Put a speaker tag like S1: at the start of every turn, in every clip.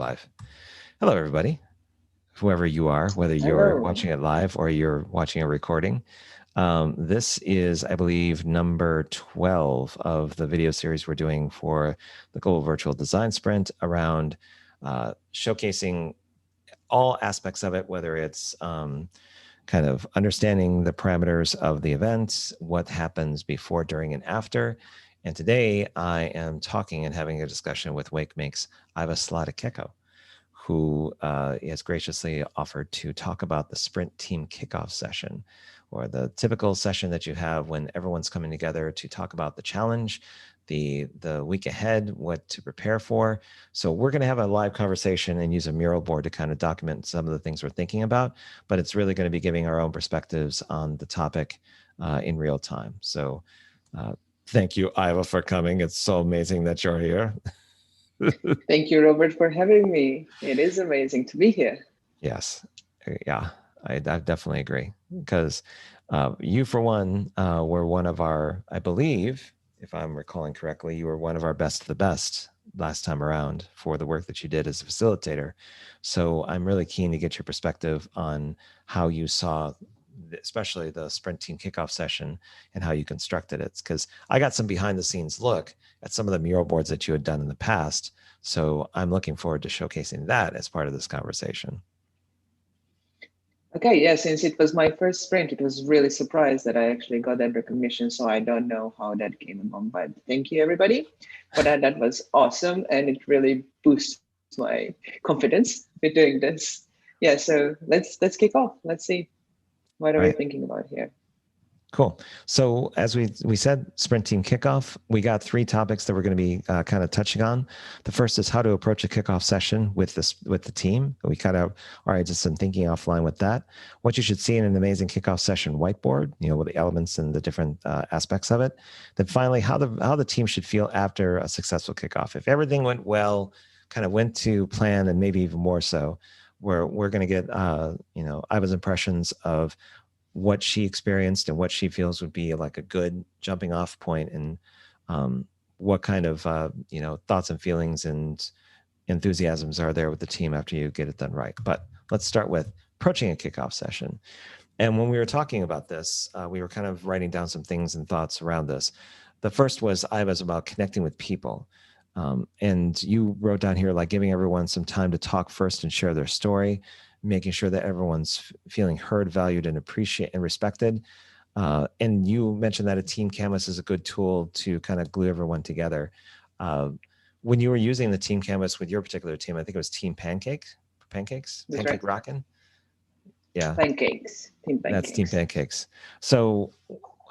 S1: live. Hello, everybody. Whoever you are, whether you're watching it live or you're watching a recording. This is, I believe, number 12 of the video series we're doing for the Global Virtual Design Sprint around showcasing all aspects of it, whether it's kind of understanding the parameters of the event, what happens before, during, and after. And today I am talking and having a discussion with WakeMake's Sladic Keco, who has graciously offered to talk about the sprint team kickoff session, or the typical session that you have when everyone's coming together to talk about the challenge, the week ahead, what to prepare for. So we're going to have a live conversation and use a mural board to kind of document some of the things we're thinking about, but it's really going to be giving our own perspectives on the topic in real time. So thank you, Iva, for coming. It's so amazing that you're here.
S2: Thank you, Robert, for having me. It is amazing to be here.
S1: Yes. Yeah, I definitely agree. Because you, for one, were one of our, I believe, if I'm recalling correctly, you were one of our best of the best last time around for the work that you did as a facilitator. So I'm really keen to get your perspective on how you saw, especially the sprint team kickoff session, and how you constructed it. Because I got some behind the scenes look at some of the mural boards that you had done in the past. So I'm looking forward to showcasing that as part of this conversation.
S2: Okay, yeah, since it was my first sprint, it was really surprised that I actually got that recognition. So I don't know how that came along, but thank you, everybody, for that. That was awesome. And it really boosts my confidence with doing this. Yeah, so let's kick off. Let's see. What are we thinking about here?
S1: Cool. So as we said, sprint team kickoff, we got 3 topics that we're going to be kind of touching on. The first is how to approach a kickoff session with the team. We kind of, all right, just some thinking offline with that. What you should see in an amazing kickoff session whiteboard, with the elements and the different aspects of it. Then finally, how the team should feel after a successful kickoff. If everything went well, kind of went to plan, and maybe even more so, we're going to get Iva's impressions of what she experienced and what she feels would be like a good jumping off point, and what kind of thoughts and feelings and enthusiasms are there with the team after you get it done right. But let's start with approaching a kickoff session. And when we were talking about this, we were kind of writing down some things and thoughts around this. The first was Iva's about connecting with people. And you wrote down here, like giving everyone some time to talk first and share their story, making sure that everyone's feeling heard, valued, and appreciated and respected. And you mentioned that a team canvas is a good tool to kind of glue everyone together. When you were using the team canvas with your particular team, I think it was Team Pancakes?
S2: That's
S1: Pancake
S2: right.
S1: Rockin'? Yeah.
S2: Pancakes. Team Pancakes.
S1: That's Team Pancakes. So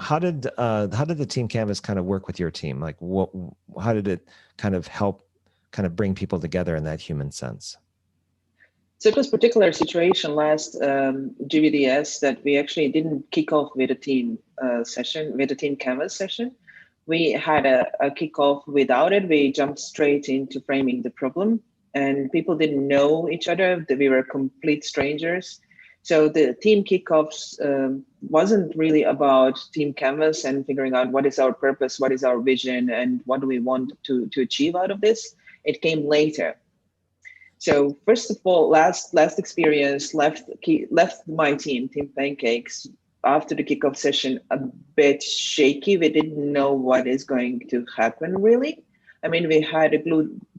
S1: how did the team canvas kind of work with your team? Like how did it kind of help kind of bring people together in that human sense?
S2: So it was a particular situation last GVDS that we actually didn't kick off with a team session, with a team canvas session. We had a kickoff without it. We jumped straight into framing the problem, and people didn't know each other. We were complete strangers. So the team kickoffs wasn't really about team canvas and figuring out what is our purpose, what is our vision, and what do we want to achieve out of this. It came later. So first of all, last experience left my team, Team Pancakes, after the kickoff session a bit shaky. We didn't know what is going to happen really. I mean, we had a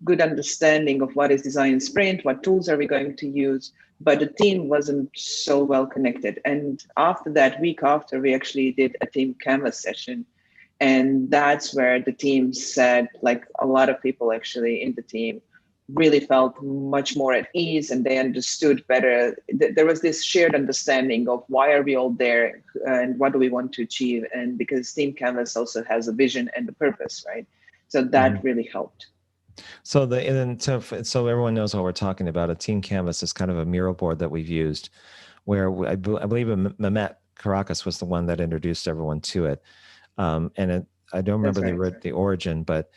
S2: good understanding of what is design sprint, what tools are we going to use, but the team wasn't so well connected. And after that, week after, we actually did a team canvas session. And that's where the team said, like a lot of people actually in the team really felt much more at ease, and they understood better. There was this shared understanding of why are we all there and what do we want to achieve. And because Team Canvas also has a vision and a purpose, right? So that really helped.
S1: So so everyone knows what we're talking about. A team canvas is kind of a mural board that we've used, where I believe Mehmet Caracas was the one that introduced everyone to it. I don't remember the origin, but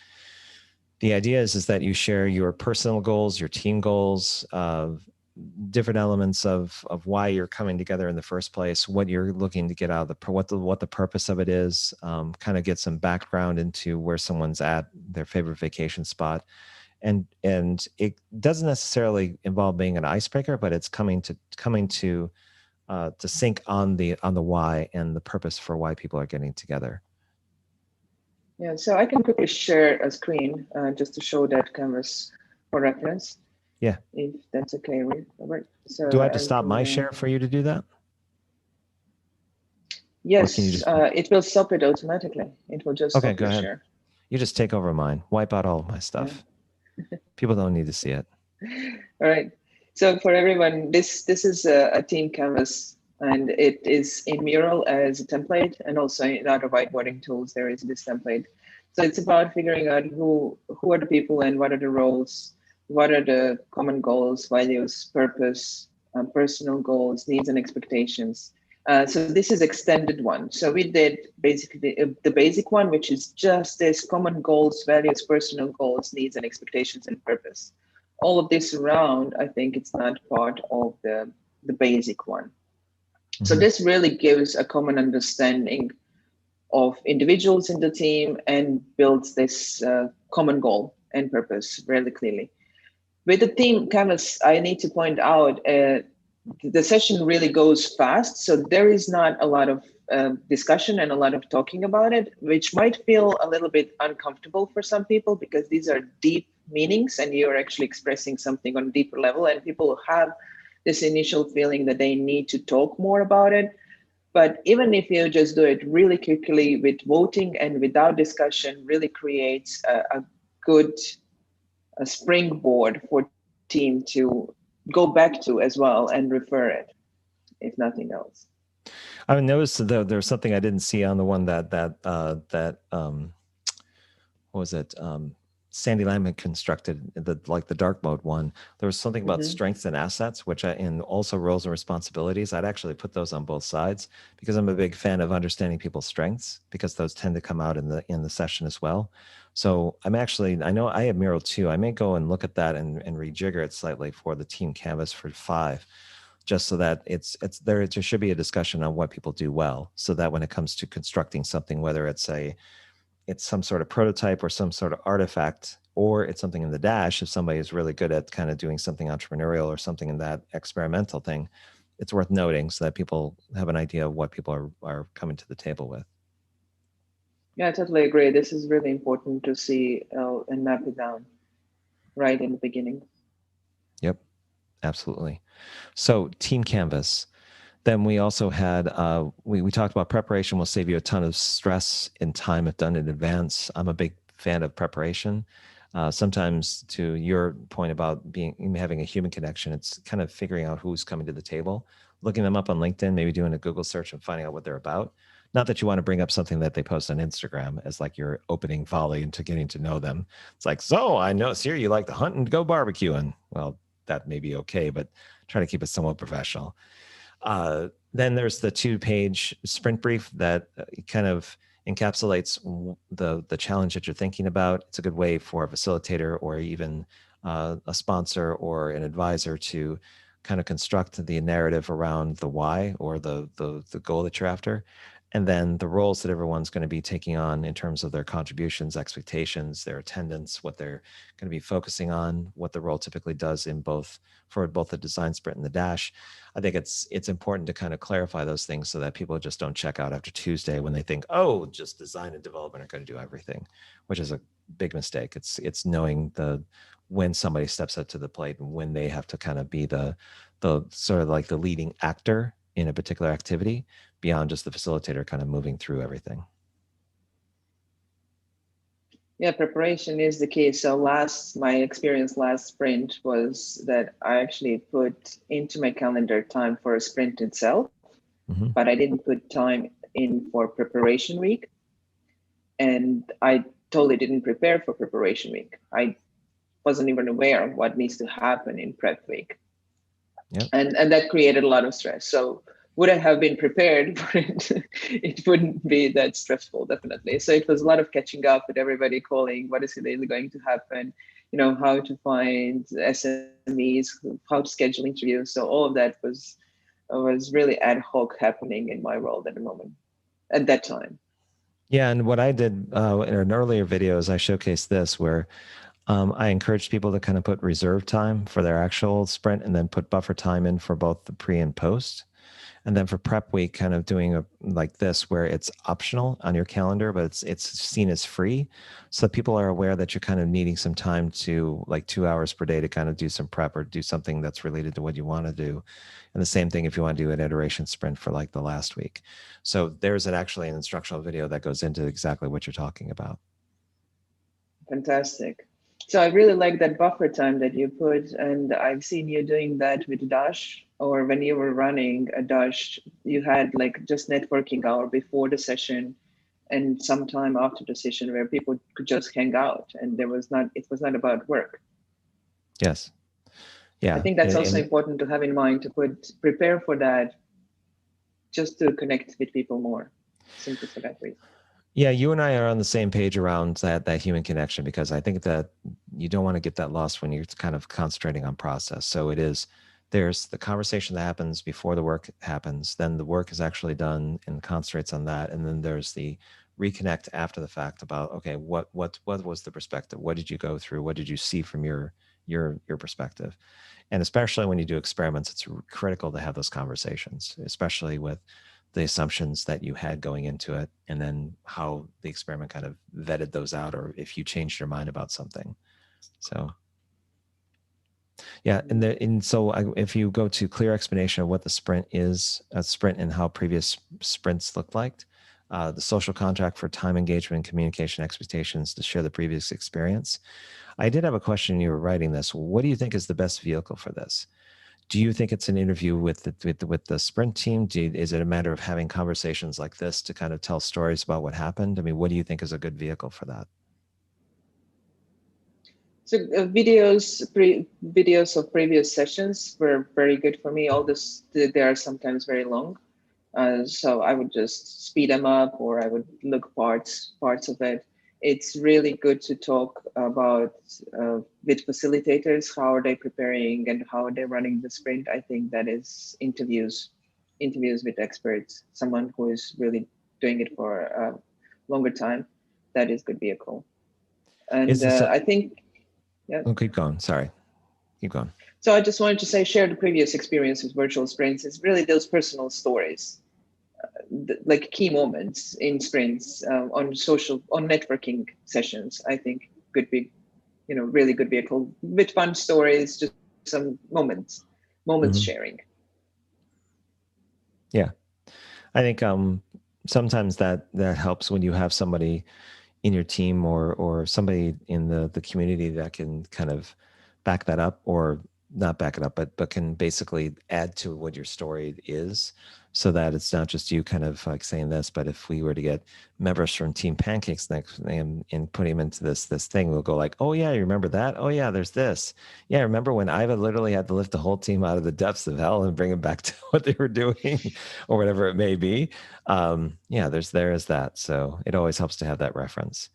S1: the idea is that you share your personal goals, your team goals, different elements of why you're coming together in the first place, what you're looking to get out of what the purpose of it is, kind of get some background into where someone's at, their favorite vacation spot. and it doesn't necessarily involve being an icebreaker, but it's coming to sync on the why and the purpose for why people are getting together.
S2: Yeah, so I can quickly share a screen just to show that canvas for reference.
S1: Yeah,
S2: if that's okay, Robert. So
S1: do I have to stop my share for you to do that?
S2: Yes, it will stop it automatically. It will just
S1: okay,
S2: stop
S1: go
S2: your
S1: ahead.
S2: share.
S1: You just take over mine. Wipe out all of my stuff. Yeah. People don't need to see it.
S2: All right. So for everyone, this is a team canvas, and it is in Mural as a template, and also in other whiteboarding tools there is this template. So it's about figuring out who are the people and what are the roles, what are the common goals, values, purpose, personal goals, needs, and expectations. So this is extended one. So we did basically the basic one, which is just this: common goals, values, personal goals, needs, and expectations, and purpose. All of this around, I think it's not part of the basic one. Mm-hmm. So this really gives a common understanding of individuals in the team and builds this common goal and purpose really clearly. With the team canvas, I need to point out the session really goes fast. So there is not a lot of discussion and a lot of talking about it, which might feel a little bit uncomfortable for some people because these are deep meanings and you're actually expressing something on a deeper level, and people have this initial feeling that they need to talk more about it. But even if you just do it really quickly with voting and without discussion, really creates a good springboard for team to go back to as well and refer it, if nothing else.
S1: I noticed there's something I didn't see on the one that what was it? Sandy Lyman constructed the dark mode one. There was something about strengths and assets, which and also roles and responsibilities. I'd actually put those on both sides because I'm a big fan of understanding people's strengths, because those tend to come out in the session as well. So I know I have Mural 2. I may go and look at that and rejigger it slightly for the team canvas for 5, just so that there should be a discussion on what people do well, so that when it comes to constructing something, whether it's some sort of prototype or some sort of artifact, or it's something in the dash, if somebody is really good at kind of doing something entrepreneurial or something in that experimental thing, it's worth noting so that people have an idea of what people are coming to the table with.
S2: Yeah, I totally agree. This is really important to see and map it down right in the beginning.
S1: Yep, absolutely. So team canvas. Then we also had, we talked about preparation will save you a ton of stress and time if done in advance. I'm a big fan of preparation. Sometimes, to your point about having a human connection, it's kind of figuring out who's coming to the table, looking them up on LinkedIn, maybe doing a Google search and finding out what they're about. Not that you want to bring up something that they post on Instagram as like your opening volley into getting to know them. It's like, so I know, Sir, you like to hunt and go barbecuing. Well, that may be okay, but try to keep it somewhat professional. Then there's the 2-page sprint brief that kind of encapsulates the challenge that you're thinking about. It's a good way for a facilitator or even a sponsor or an advisor to kind of construct the narrative around the why or the goal that you're after. And then the roles that everyone's going to be taking on in terms of their contributions, expectations, their attendance, what they're going to be focusing on, what the role typically does for both the design sprint and the dash. I think it's important to kind of clarify those things so that people just don't check out after Tuesday when they think, oh, just design and development are going to do everything, which is a big mistake. It's knowing when somebody steps up to the plate and when they have to kind of be the sort of like the leading actor in a particular activity beyond just the facilitator kind of moving through everything.
S2: Yeah, preparation is the key. So my experience last sprint was that I actually put into my calendar time for a sprint itself, but I didn't put time in for preparation week. And I totally didn't prepare for preparation week. I wasn't even aware of what needs to happen in prep week. Yep. And that created a lot of stress. So would I have been prepared for it? It wouldn't be that stressful, definitely. So it was a lot of catching up with everybody calling, what is really going to happen, how to find SMEs, how to schedule interviews. So all of that was really ad hoc happening in my world at that time.
S1: Yeah, and what I did in an earlier video is I showcased this where I encourage people to kind of put reserve time for their actual sprint and then put buffer time in for both the pre and post. And then for prep week, kind of doing a like this where it's optional on your calendar, but it's seen as free. So that people are aware that you're kind of needing some time to like 2 hours per day to kind of do some prep or do something that's related to what you want to do. And the same thing if you want to do an iteration sprint for like the last week. So there's actually an instructional video that goes into exactly what you're talking about.
S2: Fantastic. So I really like that buffer time that you put, and I've seen you doing that with Dash, or when you were running a Dash, you had like just networking hour before the session and some time after the session where people could just hang out, and it was not about work.
S1: Yes. Yeah.
S2: I think that's also important to have in mind, to prepare for that, just to connect with people more, simply for that reason.
S1: Yeah, you and I are on the same page around that human connection, because I think that you don't want to get that lost when you're kind of concentrating on process. So there's the conversation that happens before the work happens, then the work is actually done and concentrates on that, and then there's the reconnect after the fact about, okay, what was the perspective? What did you go through? What did you see from your perspective? And especially when you do experiments, it's critical to have those conversations, especially with the assumptions that you had going into it, and then how the experiment kind of vetted those out, or if you changed your mind about something. So yeah, if you go to clear explanation of what the sprint is, a sprint, and how previous sprints looked like, the social contract for time engagement and communication expectations to share the previous experience. I did have a question. You were writing this. What do you think is the best vehicle for this? Do you think it's an interview with the sprint team? Is it a matter of having conversations like this to kind of tell stories about what happened? I mean, what do you think is a good vehicle for that?
S2: So videos of previous sessions were very good for me. All this, they are sometimes very long, so I would just speed them up, or I would look parts of it. It's really good to talk about with facilitators, how are they preparing and how are they running the sprint. I think that is interviews with experts, someone who is really doing it for a longer time. That is good vehicle. And I think, yeah.
S1: Oh, keep going. Sorry. Keep going.
S2: So I just wanted to say, share the previous experience with virtual sprints. It's really those personal stories, like key moments in sprints, on networking sessions. I think could be, really good vehicle with fun stories, just some moments sharing.
S1: Yeah, I think sometimes that helps when you have somebody in your team or somebody in the community that can kind of back that up, or not back it up, but can basically add to what your story is, so that it's not just you kind of like saying this, but if we were to get members from Team Pancakes next and put him into this thing, we'll go like, oh yeah, you remember that? Oh yeah, there's this. Yeah, remember when Iva literally had to lift the whole team out of the depths of hell and bring them back to what they were doing, or whatever it may be. Yeah, there is that. So it always helps to have that reference.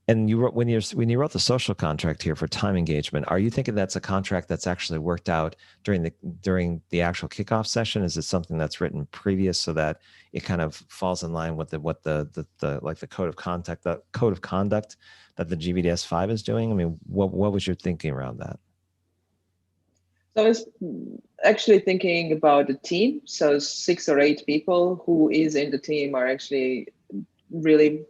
S1: And you wrote when you wrote the social contract here for time engagement, are you thinking that's a contract that's actually worked out during the actual kickoff session? Is it something that's written previous so that it kind of falls in line with the like the code of conduct that the GVDS-5 is doing? I mean, what was your thinking around that?
S2: So I was actually thinking about the team. So 6 or 8 people who is in the team are actually really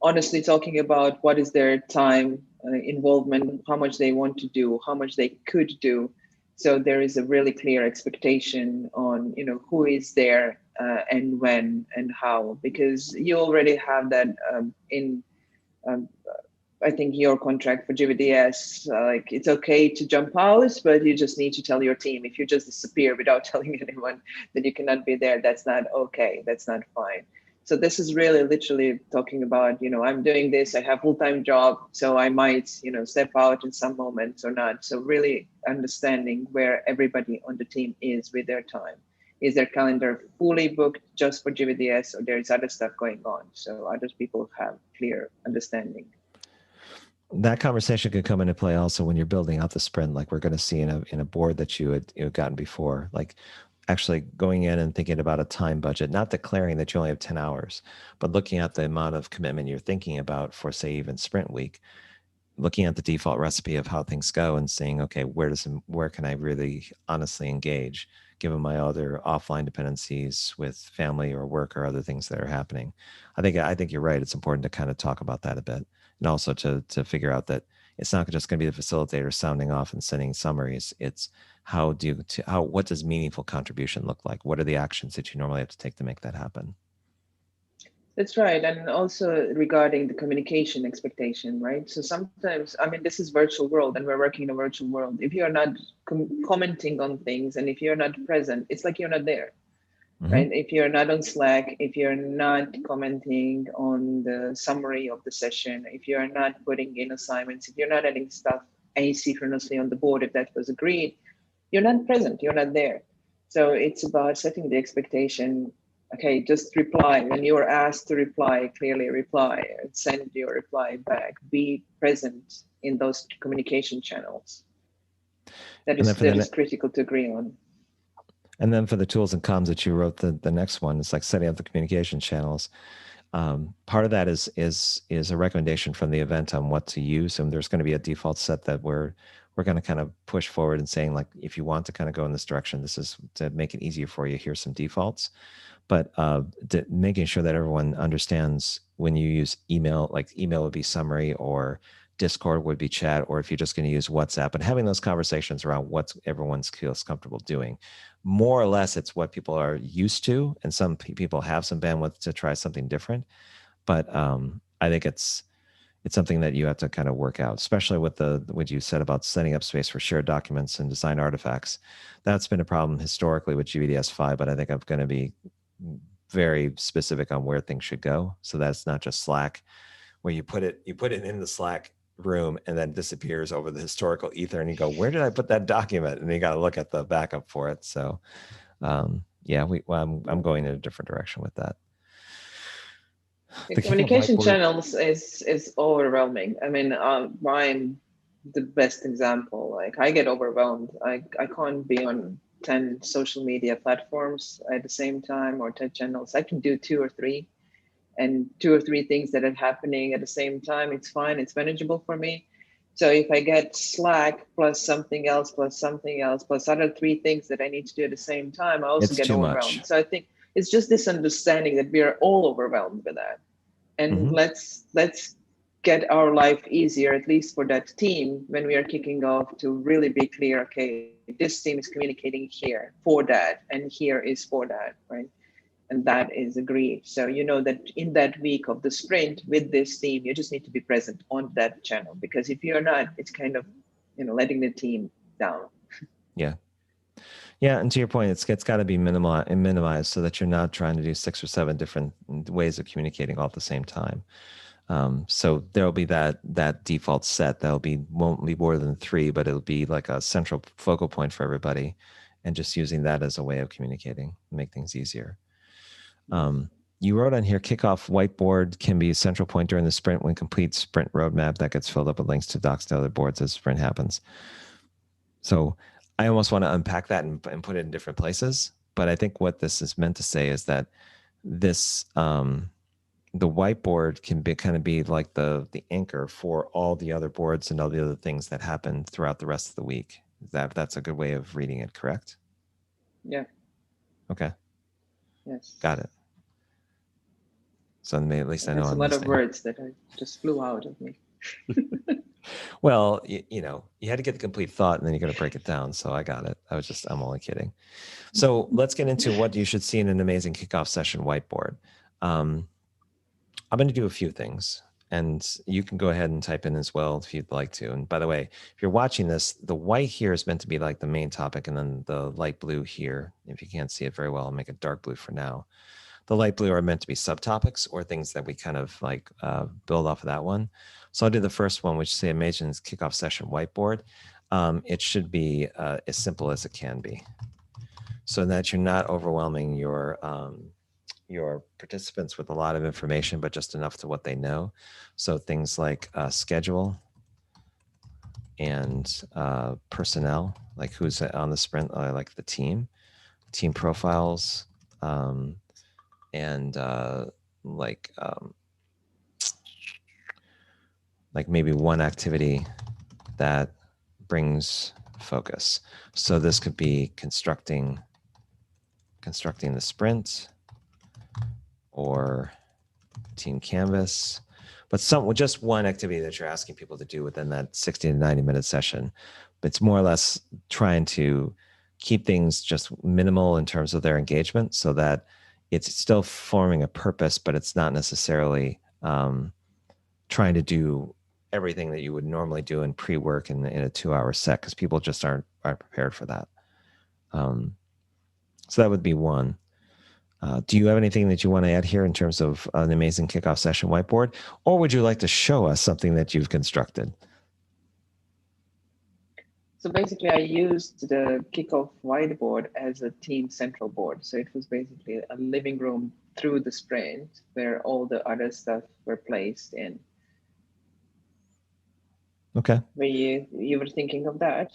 S2: honestly talking about what is their time involvement, how much they want to do, how much they could do. So there is a really clear expectation on, who is there and when and how, because you already have that in, I think, your contract for GVDS, like it's okay to jump out, but you just need to tell your team. If you just disappear without telling anyone that you cannot be there, that's not okay. That's not fine. So this is really literally talking about, I'm doing this, I have full-time job, so I might, step out in some moments or not. So really understanding where everybody on the team is with their time. Is their calendar fully booked just for GVDS, or there's other stuff going on? So other people have clear understanding.
S1: That conversation could come into play also when you're building out the sprint, like we're going to see in a board that you had gotten before, like actually going in and thinking about a time budget, not declaring that you only have 10 hours, but looking at the amount of commitment you're thinking about for, say, even sprint week. looking at the default recipe of how things go and saying, okay, where can I really honestly engage, given my other offline dependencies with family or work or other things that are happening. I think you're right. It's important to kind of talk about that a bit, and also to figure out that it's not just going to be the facilitator sounding off and sending summaries. It's what does meaningful contribution look like? What are the actions that you normally have to take to make that happen?
S2: That's right. And also regarding the communication expectation, right? So sometimes, I mean, this is virtual world and we're working in a virtual world. If you're not commenting on things and if you're not present, it's like you're not there, right? If you're not on Slack, if you're not commenting on the summary of the session, if you're not putting in assignments, if you're not adding stuff asynchronously on the board, if that was agreed, you're not present, you're not there. So it's about setting the expectation. Okay, just reply. When you're asked to reply, clearly reply and send your reply back. Be present in those communication channels. That is critical to agree on.
S1: And then for the tools and comms that you wrote, the next one is like setting up the communication channels. Part of that is a recommendation from the event on what to use. And there's going to be a default set that we're going to kind of push forward and saying, like, if you want to kind of go in this direction, this is to make it easier for you. Here's some defaults. But making sure that everyone understands when you use email, like email would be summary or Discord would be chat, or if you're just going to use WhatsApp, and having those conversations around what everyone feels comfortable doing. More or less, it's what people are used to, and some people have some bandwidth to try something different. But I think it's something that you have to kind of work out, especially with what you said about setting up space for shared documents and design artifacts. That's been a problem historically with GVDS-5, but I think I'm going to be very specific on where things should go. So that's not just Slack, where you put it in the Slack room and then disappears over the historical ether, and you go, where did I put that document? And you got to look at the backup for it. So yeah, I'm going in a different direction with that.
S2: The communication channels is overwhelming. I mean, I'm the best example. Like, I get overwhelmed. I can't be on 10 social media platforms at the same time, or 10 channels. I can do 2 or 3, and 2 or 3 things that are happening at the same time. It's fine. It's manageable for me. So if I get Slack plus something else plus other 3 things that I need to do at the same time, I also get overwhelmed. Much. So I think it's just this understanding that we are all overwhelmed with that. And let's get our life easier, at least for that team, when we are kicking off, to really be clear, okay, this team is communicating here for that, and here is for that, right? And that is agreed. So you know that in that week of the sprint with this team, you just need to be present on that channel, because if you're not, it's kind of, letting the team down.
S1: Yeah. Yeah, and to your point, it's got to be minimized so that you're not trying to do 6 or 7 different ways of communicating all at the same time. So there'll be that default set won't be more than 3, but it'll be like a central focal point for everybody, and just using that as a way of communicating, make things easier. You wrote on here, kickoff whiteboard can be a central point during the sprint when complete sprint roadmap that gets filled up with links to docs to other boards as sprint happens. So I almost want to unpack that and put it in different places. But I think what this is meant to say is that this, the whiteboard can kind of be like the anchor for all the other boards and all the other things that happen throughout the rest of the week. That's a good way of reading it, correct?
S2: Yeah.
S1: Okay.
S2: Yes.
S1: Got it. So at least I know
S2: That's
S1: I'm
S2: a lot
S1: listening.
S2: of words that just flew out of me.
S1: Well, you had to get the complete thought, and then you got to break it down. So I got it. I'm only kidding. So let's get into what you should see in an amazing kickoff session whiteboard. I'm going to do a few things, and you can go ahead and type in as well if you'd like to. And by the way, if you're watching this, the white here is meant to be like the main topic, and then the light blue here, if you can't see it very well, I'll make it dark blue for now. The light blue are meant to be subtopics or things that we kind of like build off of that one. So I'll do the first one, which say Imagines kickoff session whiteboard. It should be as simple as it can be, so that you're not overwhelming your participants with a lot of information, but just enough to what they know. So things like schedule and personnel, like who's on the sprint, like the team profiles, and like maybe one activity that brings focus. So this could be constructing the sprint or team canvas, but just one activity that you're asking people to do within that 60 to 90-minute session. It's more or less trying to keep things just minimal in terms of their engagement so that it's still forming a purpose, but it's not necessarily trying to do everything that you would normally do in pre-work in a 2-hour set, because people just aren't prepared for that. So that would be one. Do you have anything that you want to add here in terms of an amazing kickoff session whiteboard, or would you like to show us something that you've constructed?
S2: So basically, I used the Kickoff whiteboard as a team central board. So it was basically a living room through the sprint where all the other stuff were placed in.
S1: Okay.
S2: Were you were thinking of that?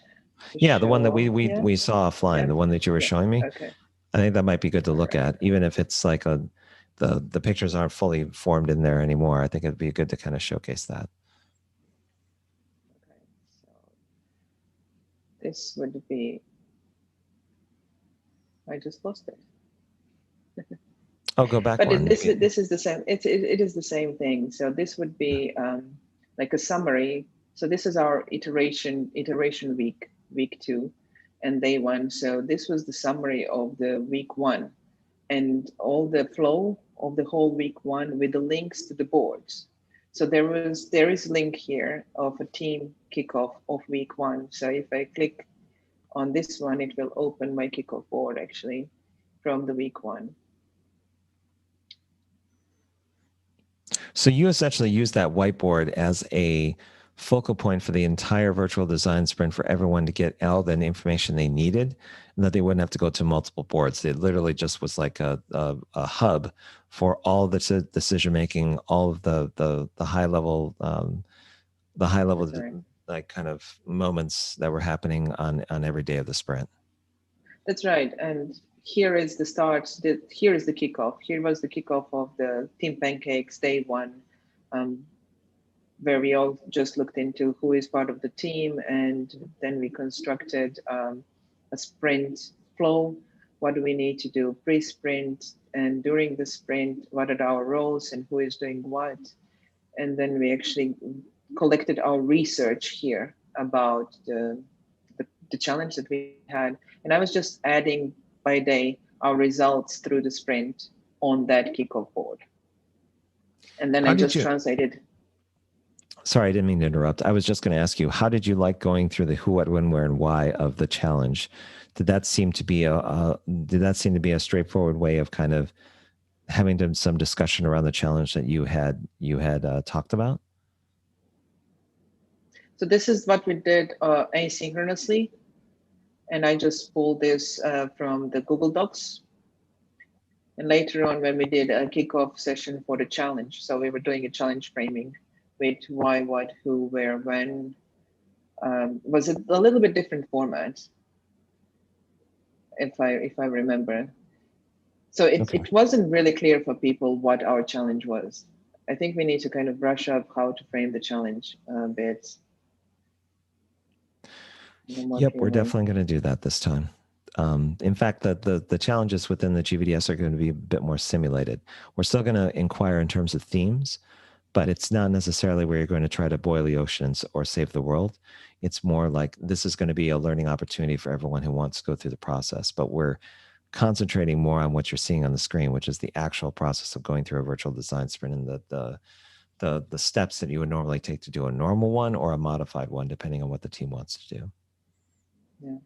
S1: Yeah, the one that we saw offline,
S2: Yeah.
S1: the one that you were showing me.
S2: Okay.
S1: I think that might be good to look at, even if it's like the pictures aren't fully formed in there anymore. I think it'd be good to kind of showcase that.
S2: Okay, so this would be, I just lost it.
S1: Oh, go back
S2: but
S1: one.
S2: This is the same. It is the same thing. So this would be like a summary. So this is our iteration week 2, and day 1. So this was the summary of the week 1, and all the flow of the whole week 1 with the links to the boards. So there is link here of a team kickoff of week 1. So if I click on this one, it will open my kickoff board actually from the week 1.
S1: So you essentially use that whiteboard as a focal point for the entire virtual design sprint for everyone to get all the information they needed, and that they wouldn't have to go to multiple boards. It literally just was like a hub for all the decision making, all of the high level
S2: Right.
S1: like kind of moments that were happening on every day of the sprint.
S2: That's right. And here is the start. Here is the kickoff. Here was the kickoff of the Team Pancakes day 1, where we all just looked into who is part of the team, and then we constructed a sprint flow. What do we need to do pre-sprint, and during the sprint, what are our roles and who is doing what? And then we actually collected our research here about the challenge that we had. And I was just adding by day our results through the sprint on that kickoff board. And then I just translated.
S1: Sorry, I didn't mean to interrupt. I was just going to ask you, how did you like going through the who, what, when, where, and why of the challenge? Did that seem to be a straightforward way of kind of having some discussion around the challenge that you had talked about?
S2: So this is what we did asynchronously, and I just pulled this from the Google Docs. And later on, when we did a kickoff session for the challenge, so we were doing a challenge framing with why, what, who, where, when, was a little bit different format, if I remember. So it wasn't really clear for people what our challenge was. I think we need to kind of brush up how to frame the challenge a bit.
S1: Yep, we're definitely going to do that this time. In fact, the challenges within the GVDS are going to be a bit more simulated. We're still going to inquire in terms of themes, but it's not necessarily where you're going to try to boil the oceans or save the world. It's more like this is going to be a learning opportunity for everyone who wants to go through the process, but we're concentrating more on what you're seeing on the screen, which is the actual process of going through a virtual design sprint and the steps that you would normally take to do a normal one or a modified one, depending on what the team wants to do.
S2: Yeah.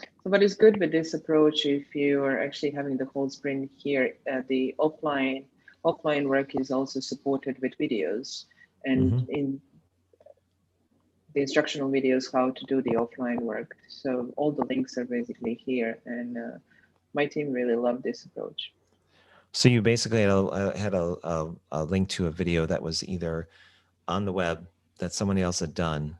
S2: So what is good with this approach, if you are actually having the whole sprint here, the offline work is also supported with videos, and in the instructional videos how to do the offline work. So all the links are basically here, and my team really loved this approach.
S1: So you basically had a link to a video that was either on the web that somebody else had done,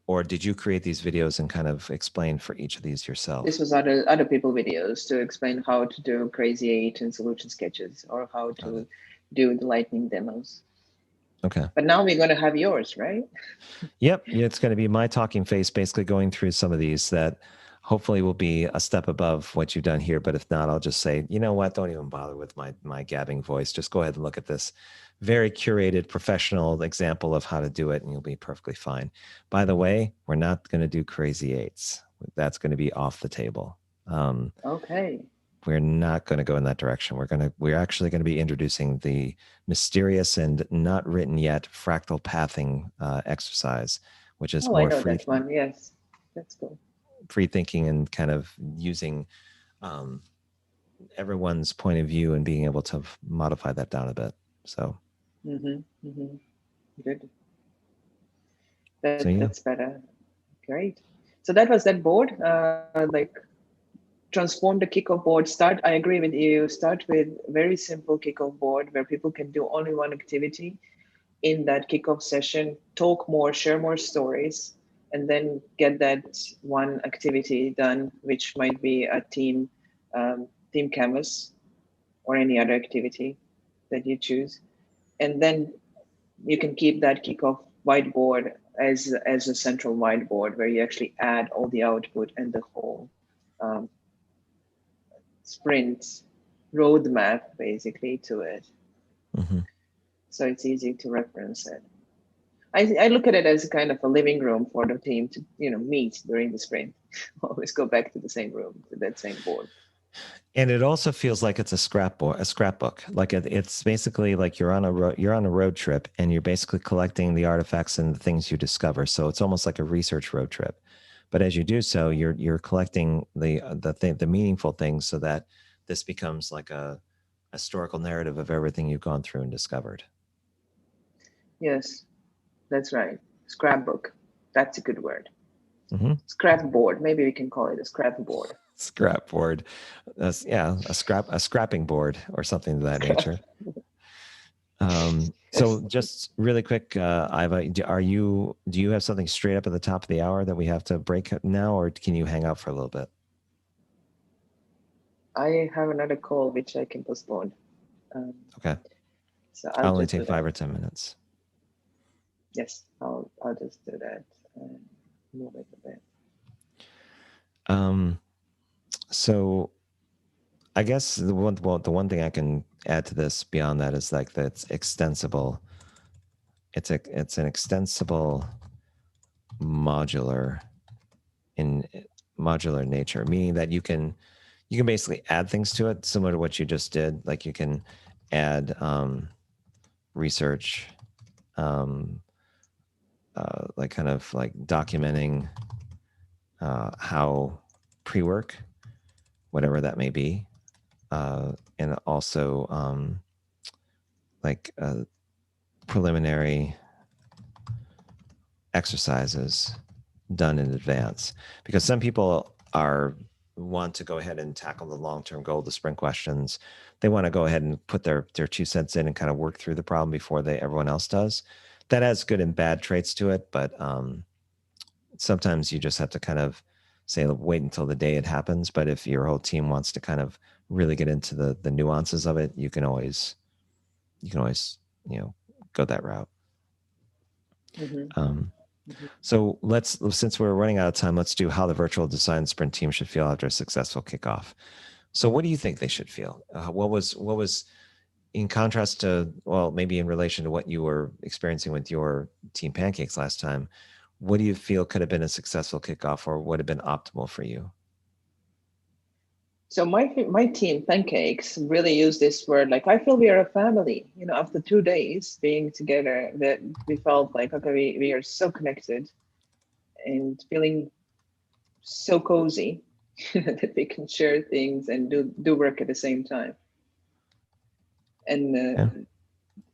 S1: or did you create these videos and kind of explain for each of these yourself?
S2: This was other people videos to explain how to do Crazy 8 and solution sketches, or how to do the lightning demos.
S1: Okay.
S2: But now we're going to have yours, right?
S1: Yep. Yeah, it's going to be my talking face, basically going through some of these that hopefully will be a step above what you've done here. But if not, I'll just say, you know what? Don't even bother with my gabbing voice. Just go ahead and look at this very curated, professional example of how to do it, and you'll be perfectly fine. By the way, we're not going to do crazy eights. That's going to be off the table.
S2: Okay.
S1: We're not going to go in that direction. We're actually going to be introducing the mysterious and not written yet fractal pathing exercise, which is
S2: Oh, I
S1: more
S2: know that one. Yes, that's cool.
S1: free thinking and kind of using everyone's point of view and being able to modify that down a bit. So,
S2: Good.
S1: so yeah.
S2: That's better. Great. So that was that board. Like transform the kickoff board. I agree with you. Start with very simple kickoff board where people can do only one activity in that kickoff session, talk more, share more stories, and then get that one activity done, which might be a team canvas or any other activity that you choose. And then you can keep that kickoff whiteboard as a central whiteboard where you actually add all the output and the whole um, sprint roadmap basically to it.
S1: Mm-hmm.
S2: So it's easy to reference it. I look at it as a kind of a living room for the team to meet during the sprint. Always go back to the same room, to that same board.
S1: And it also feels like it's a scrapbook. Like it's basically like you're on a road trip, and you're basically collecting the artifacts and the things you discover. So it's almost like a research road trip. But as you do so, you're collecting the meaningful things, so that this becomes like a historical narrative of everything you've gone through and discovered.
S2: Yes, that's right. Scrapbook. That's a good word.
S1: Mm-hmm.
S2: Scrapboard. Maybe we can call it a scrapboard.
S1: Scrapboard. Yeah, a scrapping board or something of that nature. So just really quick, Iva, do you have something straight up at the top of the hour that we have to break now, or can you hang out for a little bit?
S2: I have another call which I can postpone.
S1: Okay.
S2: So
S1: I'll only take 5 or 10 minutes.
S2: Yes, I'll just do that and move it a bit.
S1: So I guess the one thing I can add to this beyond that is like that it's extensible. It's an extensible modular nature, meaning that you can basically add things to it, similar to what you just did. Like you can add research, like kind of like documenting how pre-work, whatever that may be, and also like preliminary exercises done in advance, because some people want to go ahead and tackle the long-term goal, the sprint questions. They want to go ahead and put their 2 cents in and kind of work through the problem before everyone else does. That has good and bad traits to it, but sometimes you just have to kind of say, wait until the day it happens. But if your whole team wants to kind of really get into the nuances of it, you can always go that route.
S2: Mm-hmm.
S1: So since we're running out of time, let's do how the virtual design sprint team should feel after a successful kickoff. So what do you think they should feel? What was in contrast to, well, maybe in relation to what you were experiencing with your team pancakes last time, what do you feel could have been a successful kickoff or would have been optimal for you?
S2: So my team pancakes really use this word, like, I feel we are a family. After 2 days being together, that we felt like, okay, we are so connected and feeling so cozy that we can share things and do work at the same time. And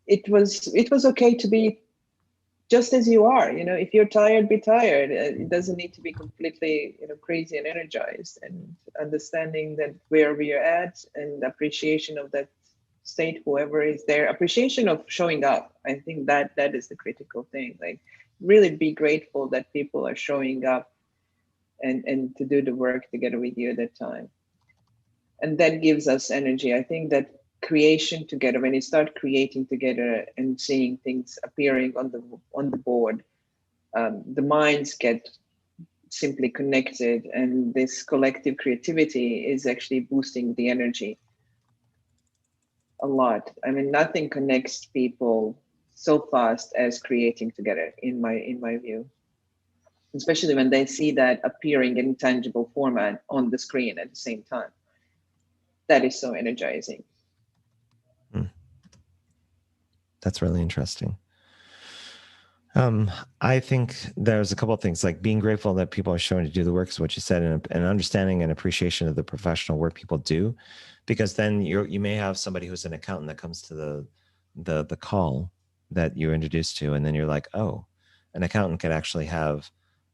S2: it was okay to be just as you are. If you're tired, be tired. It doesn't need to be completely crazy and energized. And understanding that where we are at and appreciation of that state, whoever is there, appreciation of showing up. I think that is the critical thing. Like, really be grateful that people are showing up and to do the work together with you at that time. And that gives us energy. I think that creation together, when you start creating together and seeing things appearing on the board, the minds get simply connected, and this collective creativity is actually boosting the energy a lot. I mean, nothing connects people so fast as creating together, in my view, especially when they see that appearing in tangible format on the screen at the same time. That is so energizing.
S1: That's really interesting. I think there's a couple of things, like being grateful that people are showing to do the work is what you said, and understanding and appreciation of the professional work people do, because then you may have somebody who's an accountant that comes to the call that you're introduced to, and then you're like, oh, an accountant could actually have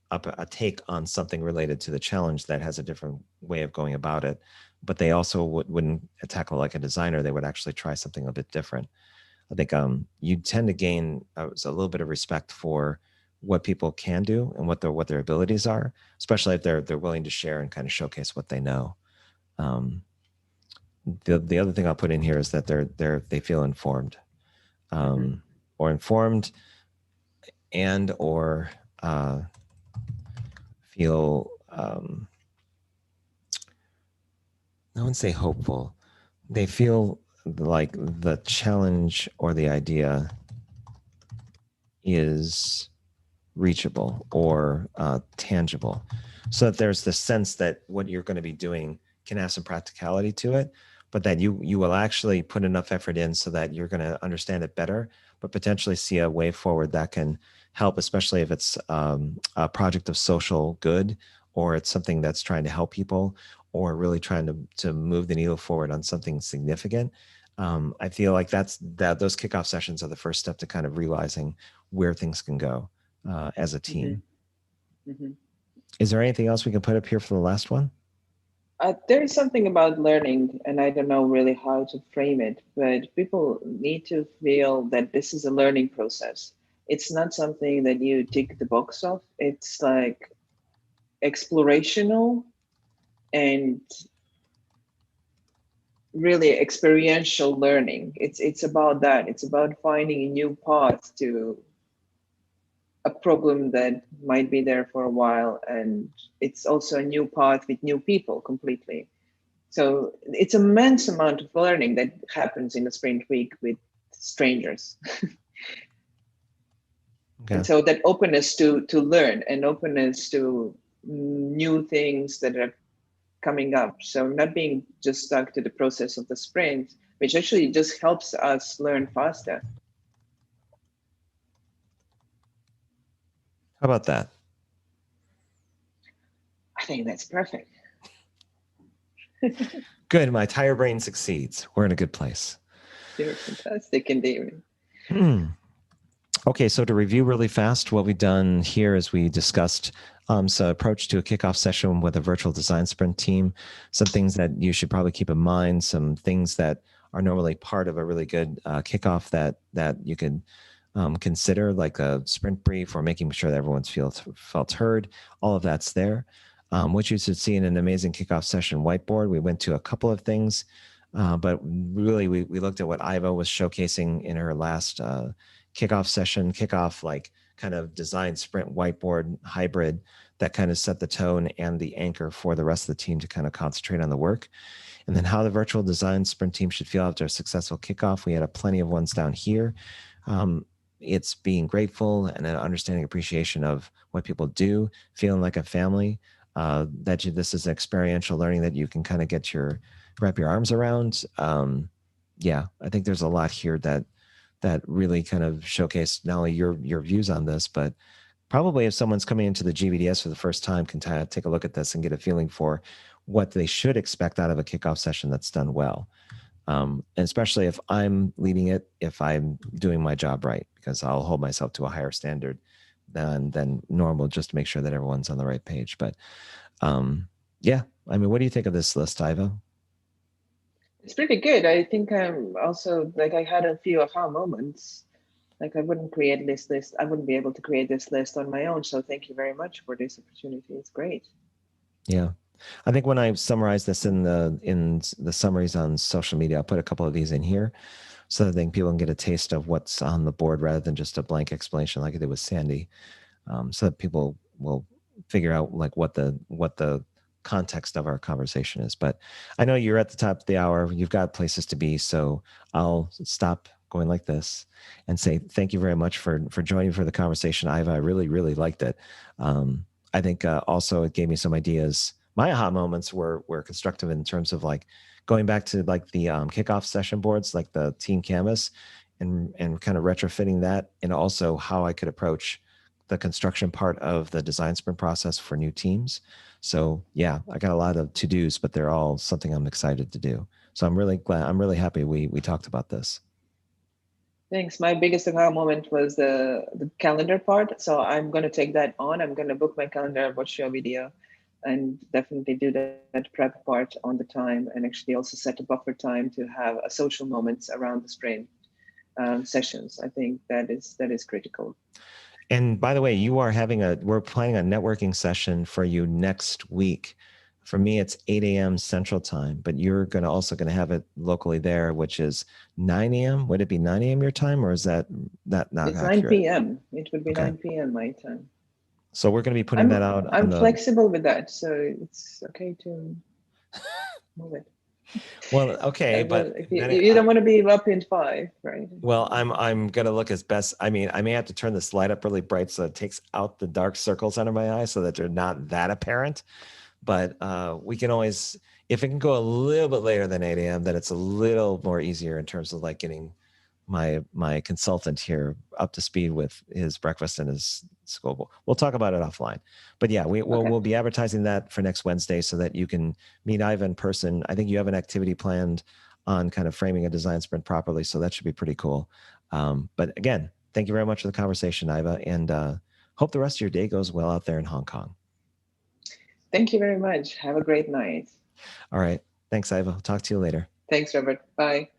S1: a take on something related to the challenge that has a different way of going about it, but they also wouldn't tackle like a designer. They would actually try something a bit different. I think you tend to gain a little bit of respect for what people can do and what their abilities are, especially if they're willing to share and kind of showcase what they know. The other thing I'll put in here is that they feel informed, or informed, and or feel I wouldn't say hopeful. They feel like the challenge or the idea is reachable or tangible, so that there's the sense that what you're going to be doing can have some practicality to it, but that you will actually put enough effort in so that you're going to understand it better, but potentially see a way forward that can help, especially if it's a project of social good, or it's something that's trying to help people, or really trying to move the needle forward on something significant. I feel like those kickoff sessions are the first step to kind of realizing where things can go as a team. Is there anything else we can put up here for the last one?
S2: There is something about learning, and I don't know really how to frame it, but people need to feel that this is a learning process. It's not something that you tick the box off. It's like explorational and really experiential learning. It's about that. It's about finding a new path to a problem that might be there for a while, and it's also a new path with new people completely. So it's an immense amount of learning that happens in a sprint week with strangers. Okay. And so that openness to learn and openness to new things that are coming up. So not being just stuck to the process of the sprint, which actually just helps us learn faster.
S1: How about that?
S2: I think that's perfect.
S1: Good. My tire brain succeeds. We're in a good place.
S2: You're fantastic indeed.
S1: Okay, so to review really fast, what we've done here is we discussed some approach to a kickoff session with a virtual design sprint team, some things that you should probably keep in mind, some things that are normally part of a really good kickoff that you can consider, like a sprint brief or making sure that everyone's felt heard. All of that's there. What you should see in an amazing kickoff session whiteboard. We went to a couple of things, but really we looked at what Iva was showcasing in her last kickoff session, like kind of design sprint whiteboard hybrid that kind of set the tone and the anchor for the rest of the team to kind of concentrate on the work. And then how the virtual design sprint team should feel after a successful kickoff. We had plenty of ones down here. It's being grateful and an understanding appreciation of what people do, feeling like a family, this is experiential learning that you can kind of wrap your arms around. Yeah, I think there's a lot here that really kind of showcase not only your views on this, but probably if someone's coming into the GVDS for the first time, can take a look at this and get a feeling for what they should expect out of a kickoff session that's done well. And especially if I'm leading it, if I'm doing my job right, because I'll hold myself to a higher standard than normal, just to make sure that everyone's on the right page. But yeah, I mean, what do you think of this list, Iva?
S2: It's pretty good. I think I'm also, like, I had a few aha moments. Like, I wouldn't create this list. I wouldn't be able to create this list on my own. So thank you very much for this opportunity. It's great.
S1: Yeah. I think when I summarize this in the summaries on social media, I'll put a couple of these in here so that I think people can get a taste of what's on the board rather than just a blank explanation like I did with Sandy, so that people will figure out like what the context of our conversation is. But I know you're at the top of the hour. You've got places to be, so I'll stop going like this and say thank you very much for joining for the conversation, Iva. I really, really liked it. I think also it gave me some ideas. My aha moments were constructive in terms of like going back to like the kickoff session boards, like the team canvas, and kind of retrofitting that, and also how I could approach the construction part of the design sprint process for new teams. So yeah, I got a lot of to-dos, but they're all something I'm excited to do. So I'm really happy we talked about this.
S2: Thanks. My biggest aha moment was the calendar part. So I'm going to take that on. I'm going to book my calendar, watch your video, and definitely do that prep part on the time, and actually also set a buffer time to have a social moments around the sprint sessions. I think that is critical.
S1: And by the way, we're planning a networking session for you next week. For me, it's 8 a.m. Central Time, but you're also going to have it locally there, which is 9 a.m. Would it be 9 a.m. your time, or is that not
S2: It's
S1: accurate?
S2: 9 p.m. It would be
S1: Okay.
S2: 9 p.m. my time.
S1: So we're going to be putting that out.
S2: I'm flexible with that, so it's okay to move it.
S1: Well, okay, but
S2: if you don't want to be up in 5, right?
S1: Well, I'm gonna look as best. I mean, I may have to turn this light up really bright so it takes out the dark circles under my eyes so that they're not that apparent. But we can always, if it can go a little bit later than 8 a.m., then it's a little more easier in terms of like getting my consultant here up to speed with his breakfast and his school. We'll talk about it offline. But yeah, we'll be advertising that for next Wednesday so that you can meet Iva in person. I think you have an activity planned on kind of framing a design sprint properly, so that should be pretty cool. But again, thank you very much for the conversation, Iva, and hope the rest of your day goes well out there in Hong Kong.
S2: Thank you very much. Have a great night.
S1: All right. Thanks, Iva. I'll talk to you later.
S2: Thanks, Robert. Bye.